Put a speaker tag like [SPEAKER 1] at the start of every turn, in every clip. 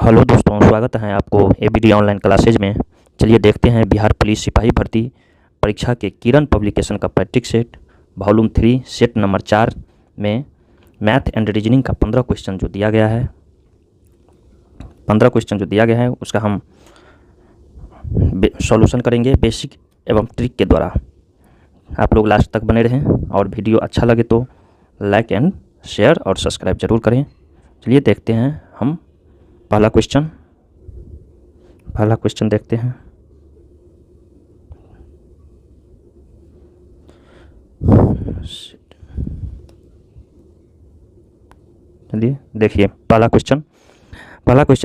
[SPEAKER 1] Hello दोस्तों, स्वागत है आपको एबीडी ऑनलाइन क्लासेज में। चलिए देखते हैं बिहार पुलिस सिपाही भर्ती परीक्षा के किरण पब्लिकेशन का practice set volume 3 set number 4 में मैथ एंड रीजनिंग का 15 क्वेश्चन जो दिया गया है 15 क्वेश्चन जो दिया गया है उसका हम सॉल्यूशन करेंगे बेसिक एवं ट्रिक के द्वारा। आप लोग लास्ट तक बने रहें और वीडियो अच्छा लगे तो लाइक एंड शेयर और सब्सक्राइब जरूर करें। चलिए देखते हैं हम पहला क्वेश्चन देखते हैं। चलिए देखिए पहला क्वेश्चन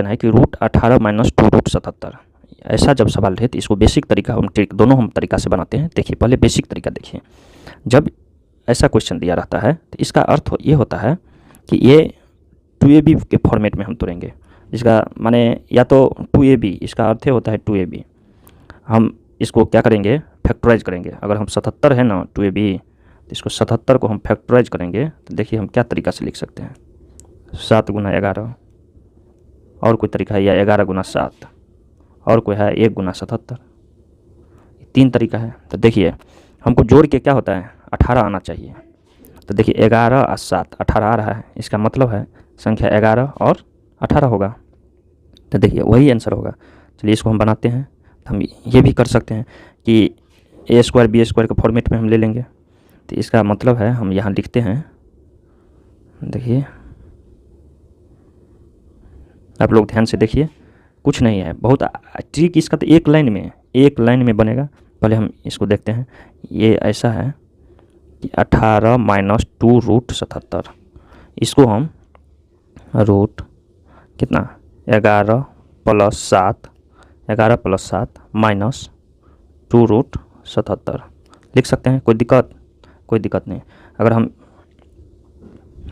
[SPEAKER 1] है कि रूट 18 माइनस 2 रूट 77। ऐसा जब सवाल रहे तो इसको बेसिक तरीका हम ट्रिक दोनों हम तरीका से बनाते हैं। देखिए पहले बेसिक तरीका देखिए। जब ऐसा क्वेश्चन दिया रहता है तो इसका अर्थ ये होता है कि ये 2ab के फॉर्मेट में हम तोड़ेंगे। इसका माने या तो 2ab, इसका अर्थ होता है 2ab। हम इसको क्या करेंगे, फैक्टराइज करेंगे। अगर हम 77 है ना 2ab, तो इसको 77 को हम फैक्टराइज करेंगे तो देखिए हम क्या तरीका से लिख सकते हैं। 7 गुना 11 और कोई तरीका है, या 11 गुना 7 और कोई है 1 गुना 77। 3 तरीका है। तो देखिए हमको जोड़ के क्या होता है 18 आना चाहिए। तो देखिए 11 और 7 18 आ रहा है, इसका मतलब है संख्या 11 और 18 होगा। तो देखिए वही आंसर होगा। चलिए इसको हम बनाते हैं। हम ये भी कर सकते हैं कि a स्क्वायर b स्क्वायर के फॉर्मेट में हम ले लेंगे। तो इसका मतलब है हम यहाँ लिखते हैं, देखिए आप लोग ध्यान से देखिए, कुछ नहीं है, बहुत ट्रिक इसका तो एक लाइन में बनेगा। पहले हम इसको देखते हैं। ये ऐसा है कि 18 माइनस 2 रूट 77, इसको हम रूट कितना 11 प्लस 7 माइनस 2 रूट 77 लिख सकते हैं। कोई दिक्कत नहीं। अगर हम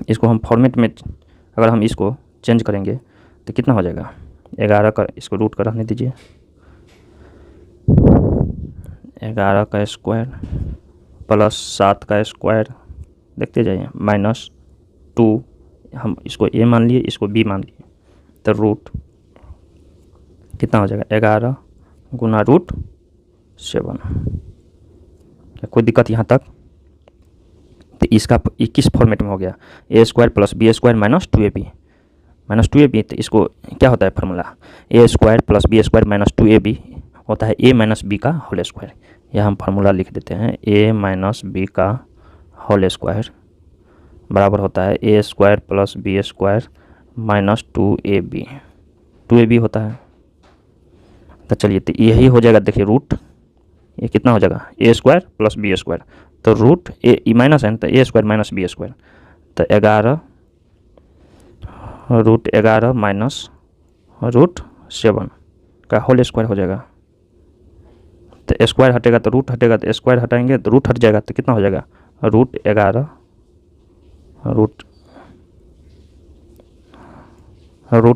[SPEAKER 1] इसको हम फॉर्मेट में अगर हम इसको चेंज करेंगे तो कितना हो जाएगा 11 का, इसको रूट का रहने दीजिए, 11 का स्क्वायर प्लस 7 का स्क्वायर देखते जाइए माइनस 2, हम इसको a मान लिए, इसको b मान लिए, तो रूट कितना हो जाएगा 11 गुना रूट 7। कोई दिक्कत यहाँ तक? तो इसका 21 फॉर्मेट में हो गया a square plus b square minus 2ab। तो इसको क्या होता है formula, a square plus b square minus 2ab होता है a माइनस b का होल स्क्वायर। यह हम फार्मूला लिख देते हैं, a माइनस b का होल स्क्वायर बराबर होता है a square plus b square minus 2ab होता है। तो चलिए तो यही हो जाएगा। देखिए रूट ये कितना हो जाएगा a square plus b square, तो रूट ए माइनस है तो a square minus b square, तो 11 रूट 11 माइनस रूट 7 का होल स्क्वायर हो जाएगा। तो स्क्वायर हटेगा तो रूट हटेगा, तो स्क्वायर हटाएंगे तो रूट हट जाएगा, तो कितना हो जाएगा रूट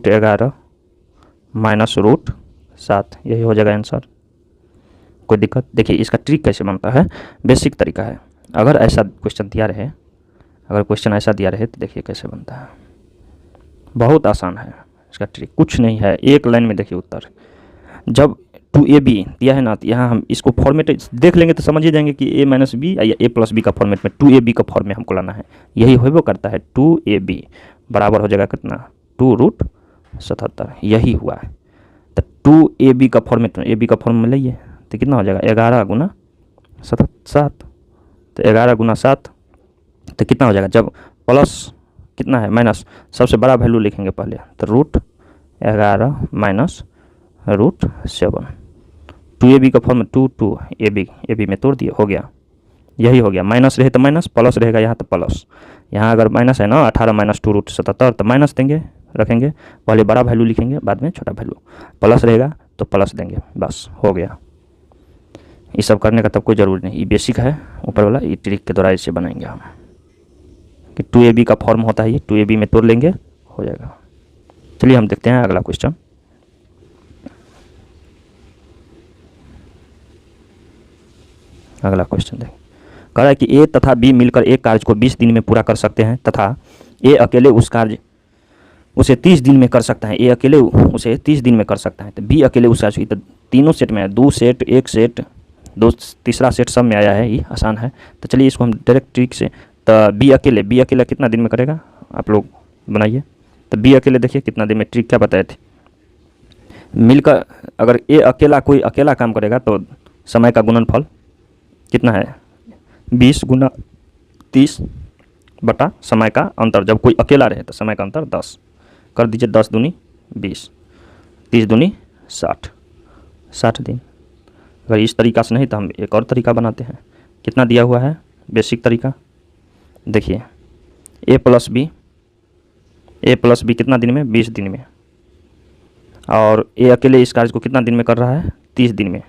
[SPEAKER 1] 11 माइनस रूट 7, यही हो जाएगा आंसर। कोई दिक्कत? देखिए इसका ट्रिक कैसे बनता है, बेसिक तरीका है। अगर ऐसा क्वेश्चन दिया रहे तो देखिए कैसे बनता है। बहुत आसान है इसका ट्रिक, कुछ नहीं है, एक लाइन में देखिए उत्तर। जब 2ab दिया है ना, तो यहाँ हम इसको फॉर्मेट देख लेंगे तो समझ ही जाएंगे कि a माइनस बी या a प्लस बी का फॉर्मेट में 2ab का फॉर्म में हमको लाना है। यही हो करता है। 2ab बराबर हो जाएगा कितना 2 रूट 77, यही हुआ है। तो 2ab का फॉर्मेट में ab का फॉर्म में लाइए तो कितना हो जाएगा 11 गुना 7। तो 11 गुना 7 तो कितना हो जाएगा, जब प्लस कितना है माइनस सबसे बड़ा वैल्यू लिखेंगे पहले, तो रूट 11 माइनस रूट 7। 2ab का फॉर्म 2 ab में तोड़ दिए, हो गया, यही हो गया। माइनस रहे तो माइनस, प्लस रहेगा यहाँ तो प्लस। यहाँ अगर माइनस है ना 18 माइनस 2 रूट 77, तो माइनस देंगे, रखेंगे, पहले बड़ा वैल्यू लिखेंगे बाद में छोटा वैल्यू, प्लस रहेगा तो प्लस देंगे, बस हो गया। ये सब करने का तब कोई ज़रूरी नहीं, ये बेसिक है ऊपर वाला, ये ट्रिक के द्वारा इसे बनाएंगे हम कि 2ab का फॉर्म होता है, ये 2ab में तोड़ लेंगे, हो जाएगा। चलिए हम देखते हैं अगला क्वेश्चन। देखें, कह रहा है कि ए तथा बी मिलकर एक कार्य को 20 दिन में पूरा कर सकते हैं तथा ए अकेले उस कार्य उसे 30 दिन में कर सकता है, ए अकेले उसे 30 दिन में कर सकता है, तो बी अकेले उसे, तो तीनों सेट में है, 2 सेट 1 सेट 2 तीसरा सेट सब में आया है, ये आसान है। तो चलिए इसको हम डायरेक्ट ट्रिक से, तो बी अकेले कितना दिन में करेगा, आप लोग बनाइए। तो बी अकेले देखिए कितना दिन में, ट्रिक क्या बताए थे, मिलकर अगर ए अकेला कोई अकेला काम करेगा तो समय का गुणनफल कितना है, 20 गुना 30 बटा समय का अंतर, जब कोई अकेला रहे तो समय का अंतर 10 कर दीजिए, 10 दूनी 20, 30 दूनी 60 दिन। अगर इस तरीका से नहीं तो हम एक और तरीका बनाते हैं, कितना दिया हुआ है बेसिक तरीका, देखिए ए प्लस बी कितना दिन में, 20 दिन में, और ए अकेले इस कार्य को कितना दिन में कर रहा है, 30 दिन में।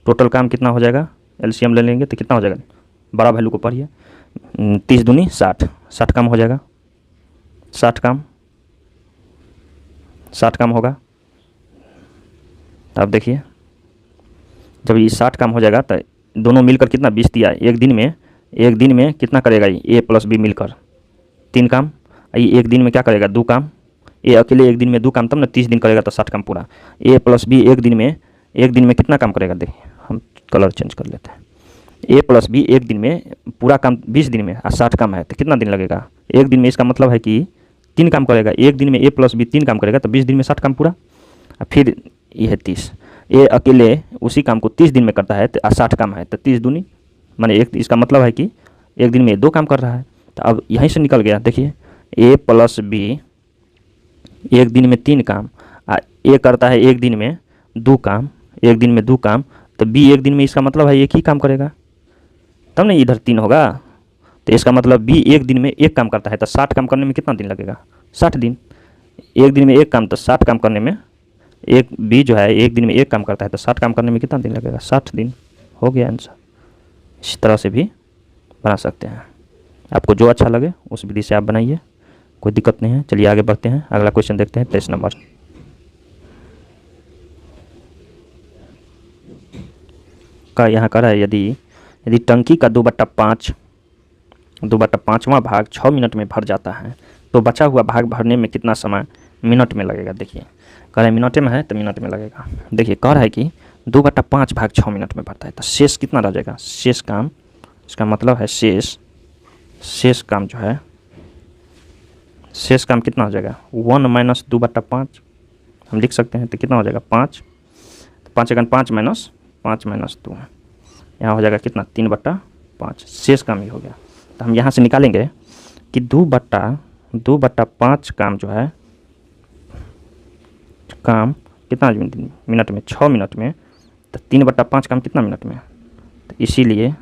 [SPEAKER 1] टोटल काम कितना हो जाएगा, एलसीएम ले लेंगे तो कितना हो जाएगा, बड़ा वैल्यू को पढ़िए, 30 दूनी 60 काम हो जाएगा, 60 काम होगा। अब देखिए जब ये 60 काम हो जाएगा तो दोनों मिलकर कितना 20 दिया है, एक दिन में कितना करेगा ये ए प्लस बी मिलकर 3 काम, ये एक दिन में क्या करेगा 2 काम, ए अकेले एक दिन में 2 काम, तब ना 30 दिन करेगा तो 60 काम पूरा। ए प्लस बी एक दिन में कितना काम करेगा, देखिए हम कलर चेंज कर लेते हैं, ए प्लस बी एक दिन में पूरा काम 20 दिन में, और 60 काम है तो कितना दिन लगेगा, एक दिन में, इसका मतलब है कि 3 काम करेगा, एक दिन में ए प्लस बी 3 काम करेगा तो 20 दिन में 60 काम पूरा, और फिर ये है 30, ए अकेले उसी काम को 30 दिन में करता है तो 60 काम है, तो 30 दूनी माने एक, इसका मतलब है कि एक दिन में 2 काम कर रहा है। तो अब यहीं से निकल गया, देखिए ए प्लस बी एक दिन में 3 काम, ए करता है एक दिन में 2 काम, तो बी एक दिन में, इसका मतलब है एक ही काम करेगा, तब ना इधर 3 होगा, तो इसका मतलब बी एक दिन में 1 काम करता है, तो 60 काम करने में कितना दिन लगेगा, 60 दिन। एक दिन में 1 काम, तो 60 काम करने में, एक बी जो है एक दिन में 1 काम करता है तो 60 काम करने में कितना दिन लगेगा, 60 दिन। हो गया आंसर। इस तरह से भी बना सकते हैं, आपको जो अच्छा लगे उस विधि से आप बनाइए, कोई दिक्कत नहीं है। चलिए आगे बढ़ते हैं, अगला क्वेश्चन देखते हैं 23 नंबर। का यहाँ कर है, यदि टंकी का 2/5वां भाग 6 मिनट में भर जाता है तो बचा हुआ भाग भरने में कितना समय मिनट में लगेगा। देखिए कह रहा है मिनट में है तो मिनट में लगेगा। देखिए कह रहा है कि 2/5 भाग 6 मिनट में भरता है तो शेष कितना रह जाएगा, शेष काम, इसका मतलब है शेष काम जो है, शेष काम कितना हो जाएगा 1 माइनस 2/5 हम लिख सकते हैं, तो कितना हो जाएगा 5, 5 अगन 5 माइनस 2, यहाँ हो जाएगा कितना 3/5, शेष काम ही हो गया। तो हम यहाँ से निकालेंगे कि 2/5 काम जो है, काम कितना मिनट में, 6 मिनट में, तो 3/5 काम कितना मिनट में, तो इसीलिए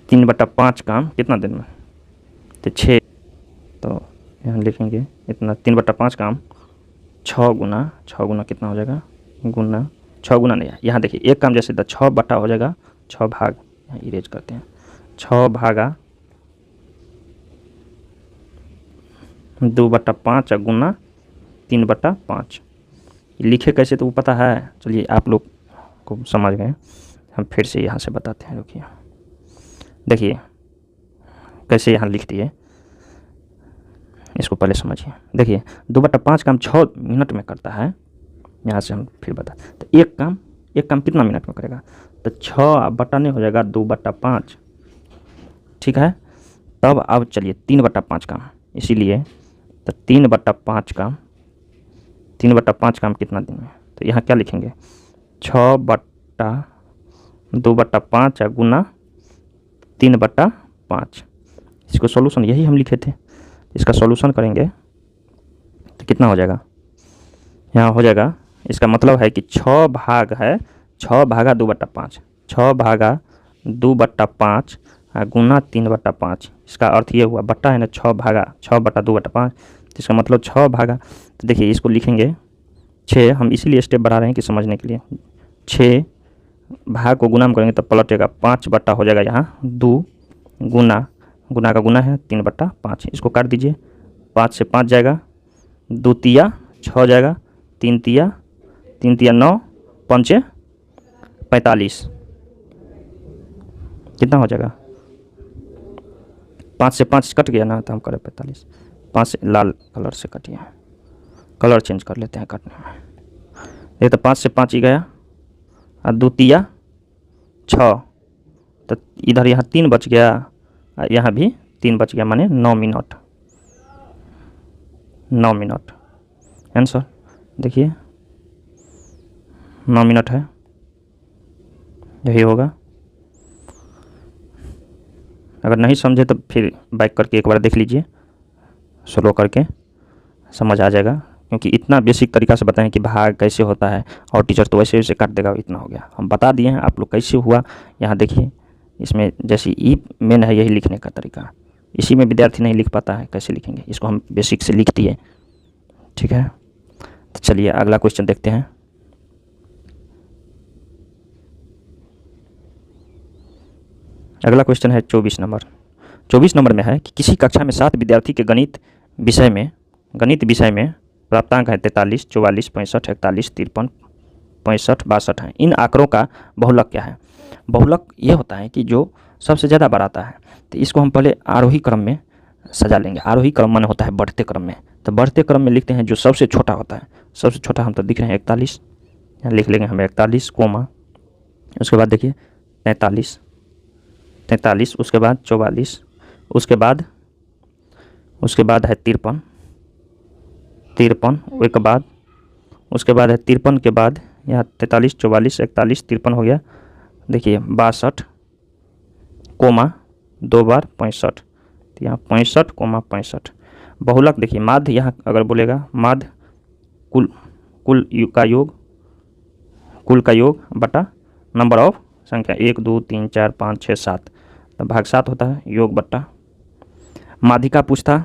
[SPEAKER 1] 3/5 काम कितना दिन में, तो 6, तो यहाँ लिखेंगे इतना 3/5 काम 6 गुना कितना हो जाएगा, गुना 6 गुना नहीं है, यहाँ देखिए एक काम जैसे तो 6 बटा हो जाएगा 6 भाग, यहाँ इरेज करते हैं, 6 भागा 2/5 गुना 3/5 लिखे कैसे तो वो पता है। चलिए आप लोग को समझ गए, हम फिर से यहाँ से बताते हैं। रुकिए देखिए कैसे यहाँ लिख दिए, इसको पहले समझिए। देखिए 2/5 काम 6 मिनट में करता है, यहाँ से हम फिर बता, तो एक काम कितना मिनट में करेगा, तो 6 बटा नहीं हो जाएगा 2/5, ठीक है। तब अब चलिए 3/5 काम, इसीलिए तो 3/5 काम कितना दिन में, तो यहाँ क्या लिखेंगे 6 बटा 2/5 गुना 3/5, इसको सॉल्यूशन यही हम लिखे थे, इसका सॉल्यूशन करेंगे तो कितना हो जाएगा, यहाँ हो जाएगा, इसका मतलब है कि 6 भाग है 6 भागा 2/5, 6 भागा 2/5 गुना 3/5, इसका अर्थ ये हुआ, बट्टा है ना 6 बटा 2/5, इसका मतलब 6 भागा, तो देखिए इसको लिखेंगे 6, हम इसीलिए स्टेप बढ़ा रहे हैं कि समझने के लिए, 6 भाग को गुना में करेंगे तो पलटेगा 5 बट्टा हो जाएगा, यहाँ 2 गुना का गुना है 3/5, इसको काट दीजिए, 5 से 5 जाएगा, 2 तिया 6 जाएगा, 3 तिया 9, 5 45, कितना हो जाएगा 5 से 5 कट गया ना, तो हम करें 45। 5 से लाल कलर से कटिए, कलर चेंज कर लेते हैं काटने में। ये तो 5 से 5 ही गया, और 2 तिया 6, तो इधर यहाँ 3 बच गया, यहाँ भी 3 बच गया, माने 9 मिनट। 9 मिनट आंसर देखिए, 9 मिनट है, यही होगा। अगर नहीं समझे तो फिर बैक करके एक बार देख लीजिए, स्लो करके समझ आ जाएगा, क्योंकि इतना बेसिक तरीका से बताएं कि भाग कैसे होता है, और टीचर तो वैसे वैसे काट देगा, इतना हो गया। हम बता दिए हैं, आप लोग कैसे हुआ यहाँ देखिए। इसमें जैसे ई मेन है, यही लिखने का तरीका, इसी में विद्यार्थी नहीं लिख पाता है, कैसे लिखेंगे, इसको हम बेसिक से लिख दिए, ठीक है। तो चलिए अगला क्वेश्चन देखते हैं। अगला क्वेश्चन है 24 नंबर। 24 नंबर में है कि किसी कक्षा में 7 विद्यार्थी के गणित विषय में प्राप्तांक है 43, 44, 65, 41, 53, 65, 62 हैं। इन आंकड़ों का बहुलक क्या है? बहुलक ये होता है कि जो सबसे ज़्यादा बार आता है, तो इसको हम पहले आरोही क्रम में सजा लेंगे। आरोही क्रम माने होता है बढ़ते क्रम में, तो बढ़ते क्रम में लिखते हैं जो सबसे छोटा होता है। सबसे छोटा हम तो दिख रहे हैं 41, यहाँ लिख लेंगे हम 41 कोमा, उसके बाद देखिए 43, 43, उसके बाद 44, उसके बाद है 53, 53, उसके बाद है 53 के बाद यहाँ 43, 44, 41, 53 हो गया। देखिए 62 कोमा 2 बार 65, तो यहाँ 65 कोमा 65। बहुलक देखिए माध्य, यहाँ अगर बोलेगा माध्य कुल का योग बटा नंबर ऑफ संख्या 1 2 3 4 5 6 7, तो भाग 7 होता है, योग बट्टा। माध्यिका पूछता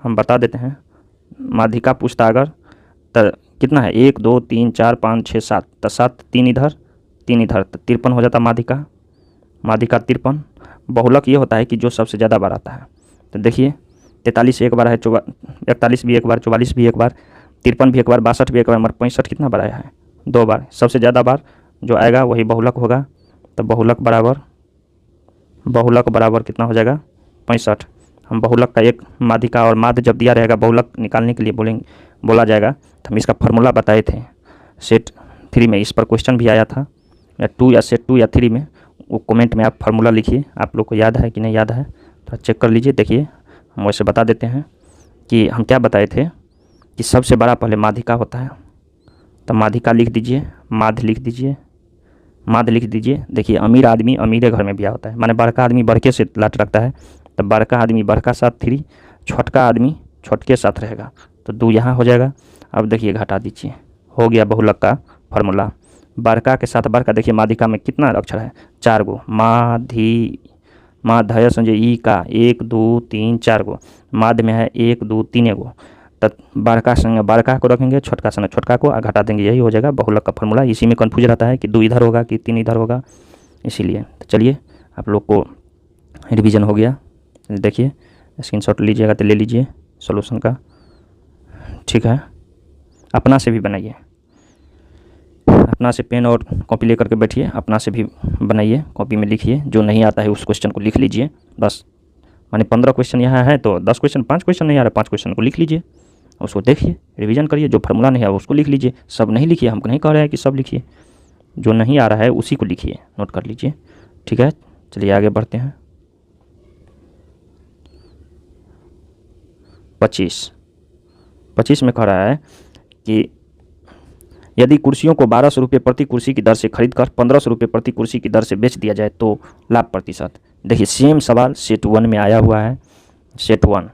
[SPEAKER 1] हम बता देते हैं, माध्यिका पूछता अगर तो कितना है 1 2 3 4 5 6 7, तो 7 3 इधर 3 इधर, तो 53 हो जाता माध्यिका 53। बहुलक ये होता है कि जो सबसे ज़्यादा बार आता है, तो देखिए 43 एक बार है, 41 भी एक बार, 44 भी एक बार, 53 भी एक बार, 62 भी एक बार, मगर 65 कितना बार आया है? 2 बार। सबसे ज़्यादा बार जो आएगा वही बहुलक होगा, तो बहुलक बराबर कितना हो जाएगा? 65। हम बहुलक का एक माध्यिका और माध्य जब दिया रहेगा बहुलक निकालने के लिए बोला जाएगा, तो हम इसका फार्मूला बताए थे सेट 3 में। इस पर क्वेश्चन भी आया था, या 2 या सेट 2 या 3 में, वो कमेंट में आप फार्मूला लिखिए। आप लोग को याद है कि नहीं याद है तो चेक कर लीजिए। देखिए हम वैसे बता देते हैं कि हम क्या बताए थे कि सबसे बड़ा पहले माध्यिका होता है, तो माध्यिका लिख दीजिए, माध्य लिख दीजिए। देखिए अमीर आदमी अमीरे घर में ब्याह होता है, माने बड़का आदमी बड़के से लाट रखता है, तो बड़का आदमी बड़का साथ 3, छोटका आदमी छोटके साथ रहेगा, तो 2 यहाँ हो जाएगा। अब देखिए घटा दीजिए, हो गया बहुलक का फार्मूला। बड़का के साथ बड़का, देखिए माध्यिका में कितना अक्षर है? 4 गो। माध्य समझे ई का 1 2 3 4 गो, माध्य में है 1 2 3 गो, तो बड़का संग बड़का को रखेंगे, छोटका संग छोटका को घटा देंगे, यही हो जाएगा बहुलक का फार्मूला। इसी में कन्फ्यूज रहता है कि 2 इधर होगा कि 3 इधर होगा, इसीलिए। तो चलिए आप लोग को रिवीजन हो गया, देखिए स्क्रीनशॉट लीजिएगा तो ले लीजिए सॉल्यूशन का, ठीक है। अपना से भी बनाइए, अपना से पेन और कॉपी लेकर के बैठिए, अपना से भी बनाइए, कॉपी में लिखिए। जो नहीं आता है उस क्वेश्चन को लिख लीजिए, बस। माने 15 क्वेश्चन यहाँ है तो 10 क्वेश्चन, 5 क्वेश्चन नहीं आ रहा, 5 क्वेश्चन को लिख लीजिए, उसको देखिए, रिवीजन करिए। जो फार्मूला नहीं है उसको लिख लीजिए, सब नहीं लिखिए, हमको नहीं कह रहे हैं कि सब लिखिए, जो नहीं आ रहा है उसी को लिखिए, नोट कर लीजिए, ठीक है। चलिए आगे बढ़ते हैं। 25 में कह रहा है कि यदि कुर्सियों को 1200 रुपये प्रति कुर्सी की दर से खरीदकर 1500 रुपये प्रति कुर्सी की दर से बेच दिया जाए तो लाभ प्रतिशत। देखिए सेम सवाल सेट 1 में आया हुआ है, सेट 1,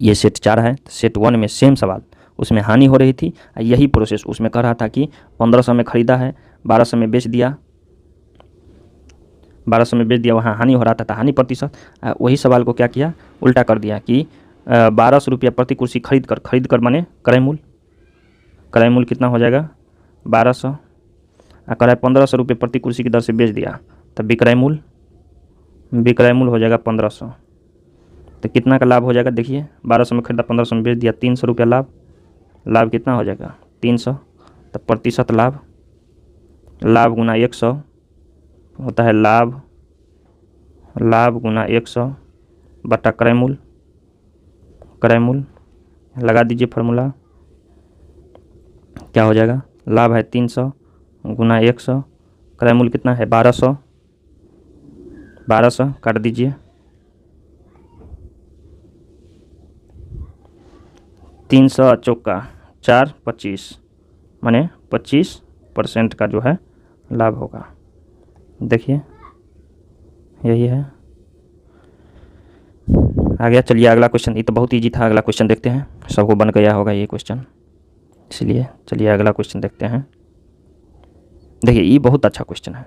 [SPEAKER 1] ये सेट 4 है, सेट 1 में सेम सवाल, उसमें हानि हो रही थी, यही प्रोसेस उसमें कह रहा था कि 1500 में ख़रीदा है, 1200 में बेच दिया, 1200 में बेच दिया, वहाँ हानि हो रहा था, हानि प्रतिशत। वही सवाल को क्या किया, उल्टा कर दिया कि 1200 रुपया प्रति कुर्सी खरीद कर माने क्रय मूल कितना हो जाएगा? 1200, कराए 1500 रुपये प्रति कुर्सी की दर से बेच दिया, तो विक्रय मूल हो जाएगा 1500, तो कितना का लाभ हो जाएगा? देखिए 1200 में खरीदा, 1500 में बेच दिया, 300 रुपया लाभ कितना हो जाएगा? 300, तो प्रतिशत लाभ गुना 100 होता है, लाभ गुना 100 बटा क्रयमूल, क्रयमूल लगा दीजिए फार्मूला, क्या हो जाएगा, लाभ है 300 गुना 100, क्रयमूल कितना है 1200, 1200 काट दीजिए, 300 चौका 4 25, माने 25% का जो है लाभ होगा। देखिए यही है, आ गया। चलिए अगला क्वेश्चन, ये तो बहुत इजी था, अगला क्वेश्चन देखते हैं, सबको बन गया होगा ये क्वेश्चन, इसलिए चलिए अगला क्वेश्चन देखते हैं। देखिए ये बहुत अच्छा क्वेश्चन है,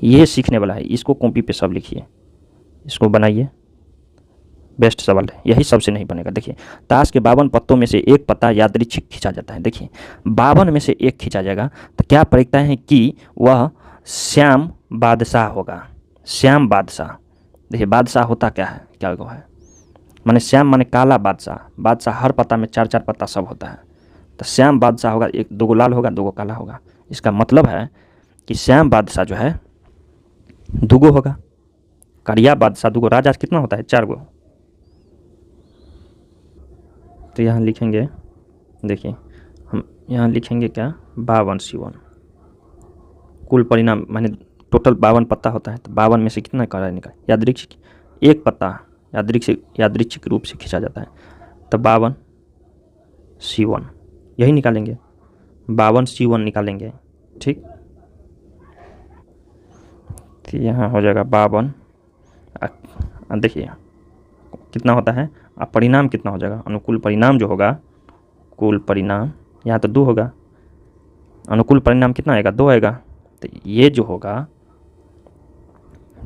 [SPEAKER 1] ये सीखने वाला है, इसको कॉपी पे सब लिखिए, इसको बनाइए, बेस्ट सवाल है, यही सबसे नहीं बनेगा। देखिए ताश के 52 पत्तों में से एक पत्ता यादृच्छिक खींचा जाता है। देखिए 52 में से एक खींचा जाएगा तो क्या प्रक्रिया है कि वह श्याम बादशाह होगा, श्याम बादशाह। देखिए बादशाह होता क्या है, क्या है, माने श्याम माने काला बादशाह, बादशाह हर पत्ता में 4-4 पत्ता सब होता है, तो श्याम बादशाह होगा, एक 2 लाल होगा 2 काला होगा। इसका मतलब है कि श्याम बादशाह जो है 2 होगा, करिया बादशाह 2, राजा कितना होता है 4। तो यहाँ लिखेंगे, देखिए हम यहाँ लिखेंगे क्या, 52 C1, कुल परिणाम माने टोटल 52 पत्ता होता है, तो 52 में से कितना करा निकाल, यादृच्छिक एक पत्ता यादृच्छिक रूप से खींचा जाता है, तो 52 C1 यही निकालेंगे, 52 C1 निकालेंगे, ठीक। तो यहाँ हो जाएगा 52, देखिए कितना होता है, अब परिणाम कितना हो जाएगा, अनुकूल परिणाम जो होगा, कुल परिणाम यहाँ तो 2 होगा, अनुकूल परिणाम कितना आएगा 2 आएगा, तो ये जो होगा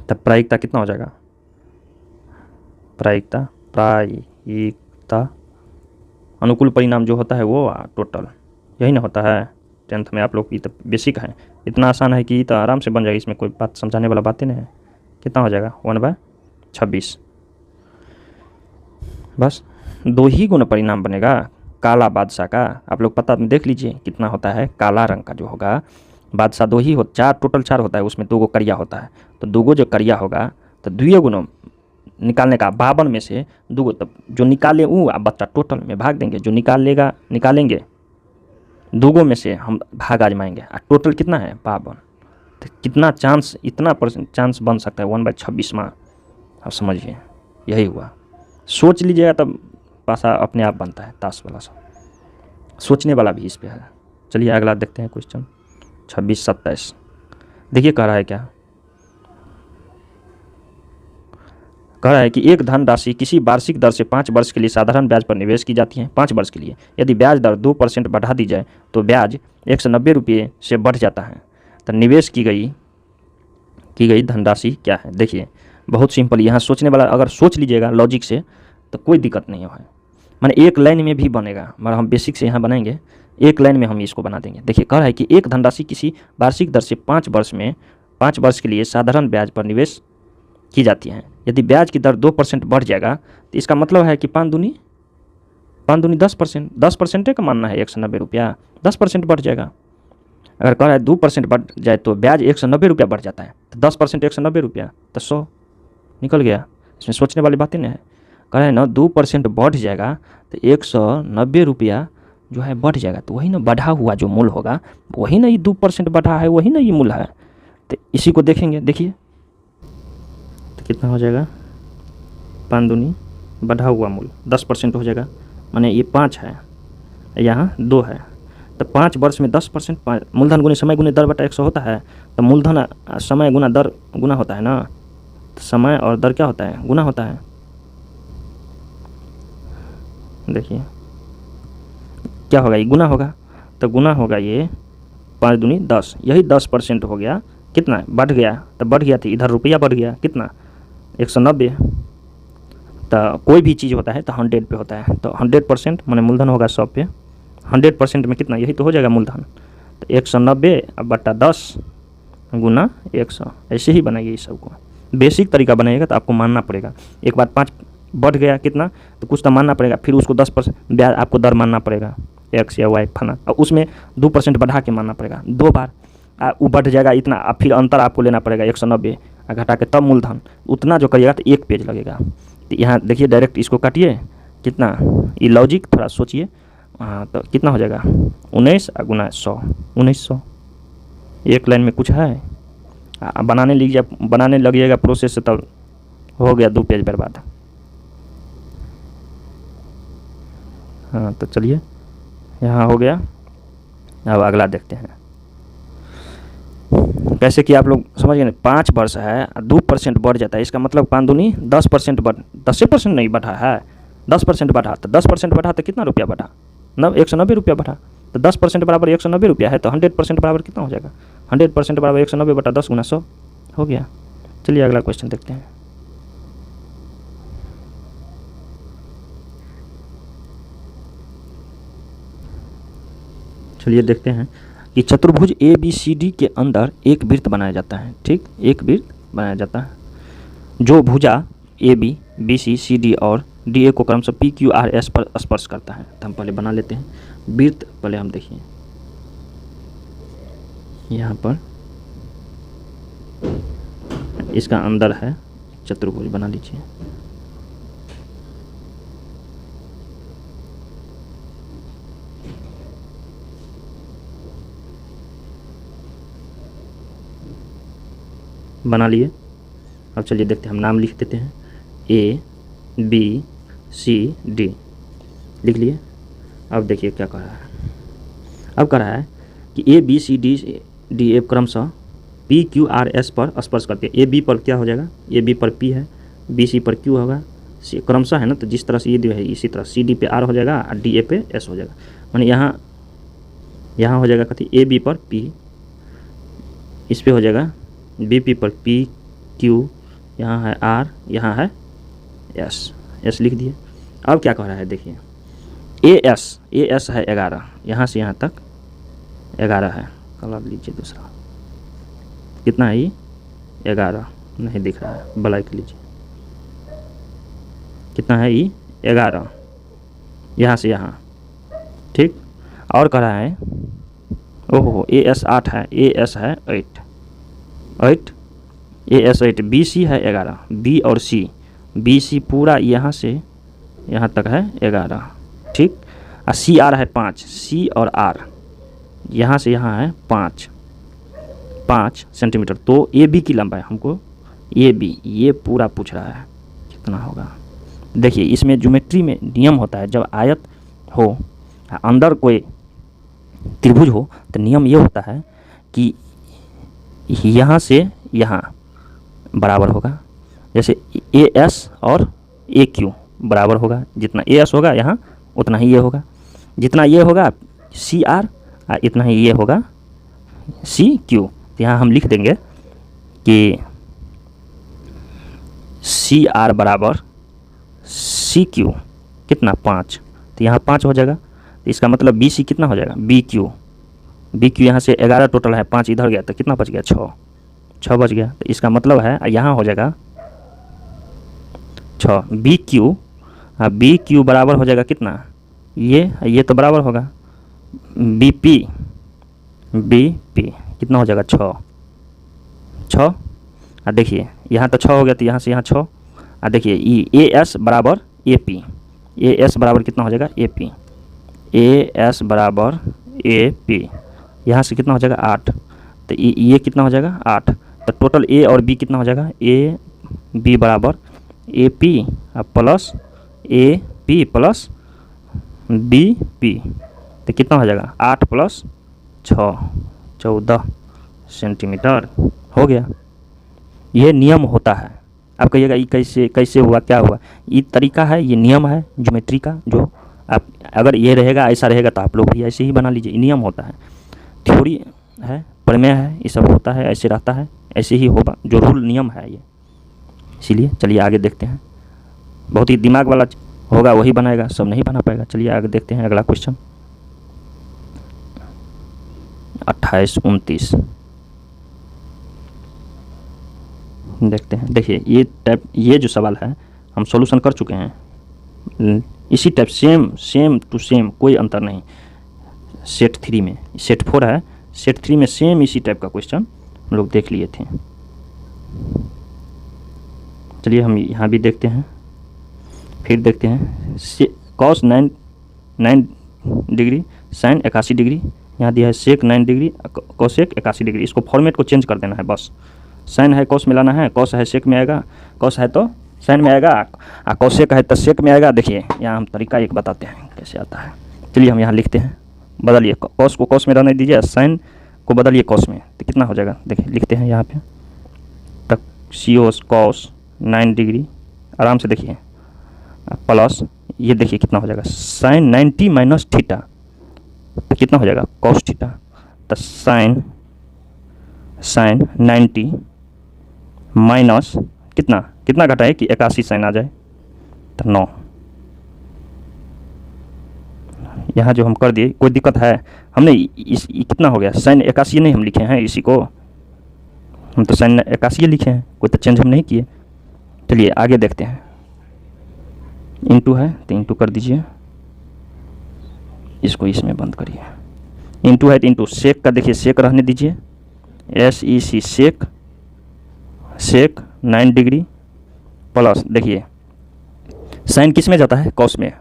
[SPEAKER 1] तब प्रायिकता कितना हो जाएगा, प्रायिकता अनुकूल परिणाम जो होता है वो टोटल, यही ना होता है 10th में आप लोग की, तो बेसिक है, इतना आसान है कि तो आराम से बन जाएगा, इसमें कोई बात समझाने वाला बात ही नहीं है। कितना हो जाएगा 1/26, बस 2 ही गुना परिणाम बनेगा काला बादशाह का। आप लोग पता देख लीजिए कितना होता है, काला रंग का जो होगा बादशाह 2 ही हो, 4 टोटल 4 होता है, उसमें 2 करिया होता है, तो 2 जो करिया होगा तो 2 गुना निकालने का, 52 में से 2, तब जो निकाले वो आप बच्चा टोटल में भाग देंगे, जो निकालेंगे 2 में से हम भाग आजमाएंगे, और टोटल कितना है 52, तो कितना चांस, इतना % चांस बन सकता है 1/26 में, आप समझिए यही हुआ। सोच लीजिएगा तब पासा अपने आप बनता है, ताश वाला सब सोचने वाला भी इस पे है। चलिए अगला देखते हैं क्वेश्चन 26-27। देखिए कह रहा है क्या, कह रहा है कि एक धनराशि किसी वार्षिक दर से 5 वर्ष के लिए साधारण ब्याज पर निवेश की जाती है। 5 वर्ष के लिए यदि ब्याज दर 2% बढ़ा दी जाए तो ब्याज 190 रुपये से बढ़ जाता है। तो निवेश की गई धनराशि क्या है। देखिए बहुत सिंपल, यहाँ सोचने वाला अगर सोच लीजिएगा लॉजिक से तो कोई दिक्कत नहीं है, माने एक लाइन में भी बनेगा, मगर हम बेसिक से यहाँ बनाएंगे, एक लाइन में हम इसको बना देंगे। देखिए कह रहा है कि एक धनराशि किसी वार्षिक दर से 5 वर्ष के लिए साधारण ब्याज पर निवेश की जाती है। यदि ब्याज की दर 2% बढ़ जाएगा तो इसका मतलब है कि 5 दूनी 10%, 10% का मानना है 190 रुपया, 10% बढ़ जाएगा। अगर कह रहा है 2% बढ़ जाए तो ब्याज 190 रुपया बढ़ जाता है, तो 10% 190 रुपया, तो 100 निकल गया। इसमें सोचने वाली बातें नहीं है, कह रहा है ना 2% बढ़ जाएगा तो 190 रुपया जो है बढ़ जाएगा, तो वही ना बढ़ा हुआ जो मूल्य होगा, वही ना ये 2% बढ़ा है, वही ना ये मूल्य है। तो इसी को देखेंगे, देखिए तो कितना हो जाएगा, 5 दूनी बढ़ा हुआ मूल्य 10% हो जाएगा, माने ये 5 है, यहाँ 2 है, तो 5 वर्ष में 10%, मूलधन गुने समय गुने दर बटा 100 होता है, तो मूलधन समय गुना दर गुना होता है ना, तो समय और दर क्या होता है, गुना होता है। देखिए क्या होगा, ये गुना होगा, तो गुना होगा ये 5 दूनी 10, यही 10% हो गया, कितना बढ़ गया, तो बढ़ गया, तो इधर रुपया बढ़ गया, कितना 190। तो कोई भी चीज़ होता है तो 100 पे होता है, तो 100% माने मूलधन होगा 100 पे, 100% में कितना, यही तो हो जाएगा मूलधन, तो 190 बटा 10 गुना 100, ऐसे ही बनाइए इस सबको, बेसिक तरीका बनाइएगा तो आपको मानना पड़ेगा। एक बार 5 बढ़ गया कितना, तो कुछ तो मानना पड़ेगा, फिर उसको 10% ब्याज आपको दर मानना पड़ेगा, x या y फना, और उसमें 2% बढ़ा के मानना पड़ेगा 2 बार, वो बढ़ जाएगा इतना, फिर अंतर आपको लेना पड़ेगा 190 घटा के, तब मूलधन उतना जो करिएगा तो 1 पेज लगेगा, तो यहाँ देखिए डायरेक्ट इसको काटिए, कितना ये लॉजिक थोड़ा सोचिए। तो कितना हो जाएगा 19 गुना 100, 1900। एक लाइन में कुछ है, बनाने लगिएगा प्रोसेस से तब हो गया 2 पेज बर्बाद। हाँ तो चलिए यहाँ हो गया। अब अगला देखते हैं कैसे कि आप लोग समझ गए। 5 वर्ष है 2% बढ़ जाता है, इसका मतलब 5 दूनी 10% बढ़, 10% नहीं बढ़ा है, 10% बढ़ा। तो 10% बढ़ा तो कितना रुपया बढ़ा, 190 रुपया बढ़ा। तो 10% बराबर 190 रुपया है, तो 100% बराबर कितना हो जाएगा, 100% बराबर 190 बटा 10 गुना 100 हो गया। चलिए अगला क्वेश्चन देखते हैं। चलिए देखते हैं कि चतुर्भुज ए बी सी डी के अंदर एक वृत्त बनाया जाता है। ठीक, एक वृत्त बनाया जाता है जो भुजा A B, B C, C D और डी ए को क्रमशः पी क्यू आर एस पर स्पर्श करता है। तो हम पहले बना लेते हैं वृत्त। पहले हम देखिए यहाँ पर इसका अंदर है चतुर्भुज, बना लीजिए। बना लिए। अब चलिए देखते हैं, हम नाम लिख देते हैं ए बी सी डी, लिख लिए। अब देखिए क्या कह रहा है। अब कह रहा है कि A B C D A क्रमशः पी क्यू आर एस पर स्पर्श करते हैं। ए बी पर क्या हो जाएगा, ए बी पर पी है, बी सी पर क्यू होगा, सी क्रमशः है ना, तो जिस तरह से ये है इसी तरह सी डी पे आर हो जाएगा और डी ए पे एस हो जाएगा। माने यहाँ हो जाएगा कथी, ए बी पर पी, इस पे हो जाएगा बी पी पर पी क्यू, यहाँ है आर, यहाँ है एस, एस लिख दिए। अब क्या कह रहा है देखिए, ए एस है 11, यहाँ से यहाँ तक 11 है। कलर लीजिए दूसरा, कितना है ये 11, नहीं दिख रहा है, ब्लैक लीजिए। कितना है ये 11, यहाँ से यहाँ। ठीक, और कह रहा है ओहो ए एस 8 है, ए एस है 8, ए एस 8, बी सी है 11, बी और सी, बी सी पूरा यहाँ से यहाँ तक है 11। ठीक, और सी आर है 5, सी और आर यहाँ से यहाँ है 5 सेंटीमीटर। तो ए बी की लंबाई हमको, ए बी ये पूरा पूछ रहा है कितना होगा। देखिए इसमें ज्योमेट्री में नियम होता है, जब आयत हो अंदर कोई त्रिभुज हो तो नियम ये होता है कि यहाँ से यहाँ बराबर होगा। जैसे ए एस और ए क्यू बराबर होगा, जितना ए एस होगा यहाँ उतना ही ये होगा, जितना ये होगा सी आर इतना ही ये होगा सी क्यू। तो यहाँ हम लिख देंगे कि सी आर बराबर सी क्यू कितना 5, तो यहाँ 5 हो जाएगा। तो इसका मतलब बी सी कितना हो जाएगा, बी क्यू यहाँ से 11 टोटल है, 5 इधर गया तो कितना बच गया 6 बच गया। तो इसका मतलब है यहाँ हो जाएगा 6, बी क्यू बराबर हो जाएगा कितना, ये तो बराबर होगा बी पी कितना हो जाएगा 6। और देखिए यहाँ तो 6 हो गया, तो यहाँ से यहाँ 6। और देखिए ए एस बराबर ए पी, ए एस बराबर कितना हो जाएगा ए पी, ए एस बराबर ए पी, यहाँ से कितना हो जाएगा 8। तो ये कितना हो जाएगा 8। तो टोटल ए और बी कितना हो जाएगा, ए बी बराबर A P plus A P plus B P. तो कितना हो जाएगा 8 प्लस 6 14 सेंटीमीटर हो गया। ये नियम होता है। आप कहिएगा ये कैसे हुआ, क्या हुआ, ये तरीका है, ये नियम है ज्योमेट्री का। जो आप अगर ये रहेगा ऐसा रहेगा तो आप लोग भी ऐसे ही बना लीजिए। नियम होता है, थ्योरी है, प्रमेय है, ये सब होता है, ऐसे रहता है, ऐसे ही होगा, जो रूल नियम है ये। इसीलिए चलिए आगे देखते हैं। बहुत ही दिमाग वाला होगा वही बनाएगा, सब नहीं बना पाएगा। चलिए आगे देखते हैं अगला क्वेश्चन 28 29 देखते हैं। देखिए ये जो सवाल है हम सॉल्यूशन कर चुके हैं, इसी टाइप सेम टू सेम, कोई अंतर नहीं। सेट 3 में, सेट 4 है, सेट 3 में सेम इसी टाइप का क्वेश्चन हम लोग देख लिए थे। चलिए हम यहाँ भी देखते हैं फिर देखते हैं कॉस 9 डिग्री, साइन 81 डिग्री, यहाँ दिया है सेक 9 डिग्री, कोसेक 81 डिग्री। इसको फॉर्मेट को चेंज कर देना है बस। साइन है कॉस में लाना है, कॉस है सेक में आएगा, कॉस है तो साइन में आएगा, कोसेक है तो सेक में आएगा। देखिए यहाँ हम तरीका एक बताते हैं कैसे आता है। चलिए हम यहाँ लिखते हैं, बदलिए कॉस को कॉस में रहने दीजिए, साइन को बदलिए कॉस में, तो कितना हो जाएगा देखिए लिखते हैं यहाँ पे तक सीओस कॉस 9 डिग्री, आराम से देखिए, प्लस ये देखिए कितना हो जाएगा साइन 90 माइनस थीटा, तो कितना हो जाएगा कॉस थीटा, तो साइन 90 माइनस कितना घटाए कि 81 साइन आ जाए, तो 9। यहाँ जो हम कर दिए, कोई दिक्कत है? हमने कितना हो गया साइन 81 नहीं हम लिखे हैं, इसी को हम तो साइन 81 लिखे हैं, कोई तो चेंज हम नहीं किए। चलिए आगे देखते हैं। इंटू है तो इंटू कर दीजिए, इसको इसमें बंद करिए। इंटू है तो इंटू, सेक का देखिए सेक रहने दीजिए, SEC सेक 9 डिग्री, प्लस देखिए साइन किस में जाता है कॉस में,